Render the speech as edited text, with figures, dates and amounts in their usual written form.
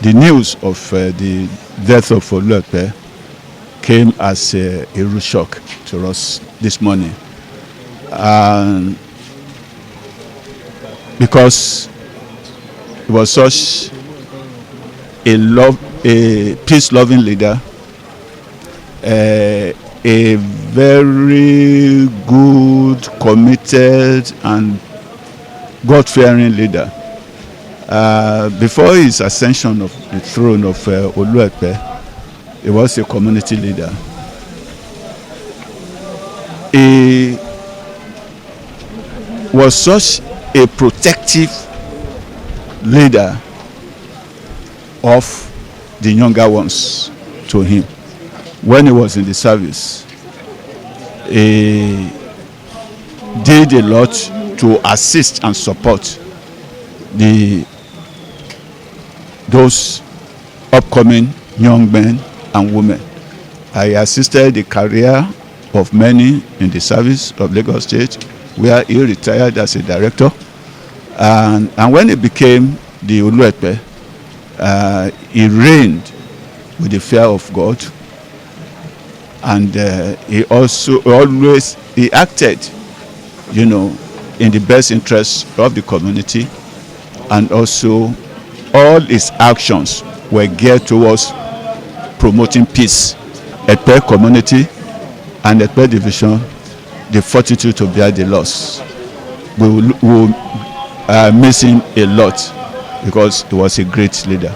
the news of the death of Olu of Epe came as a real shock to us this morning. Because he was such a peace-loving leader, a very good, committed, and God-fearing leader. Before his ascension of the throne of Olu of Epe, he was a community leader. He was such a protective leader of the younger ones to him. When he was in the service, he did a lot to assist and support those upcoming young men and women. I assisted the career of many in the service of Lagos State, where he retired as a director. And when he became the Olu of Epe, he reigned with the fear of God. And he also always acted, in the best interest of the community. And also, all his actions were geared towards promoting peace. Epe community and Epe division, the fortitude to bear the loss. We will miss him a lot because he was a great leader.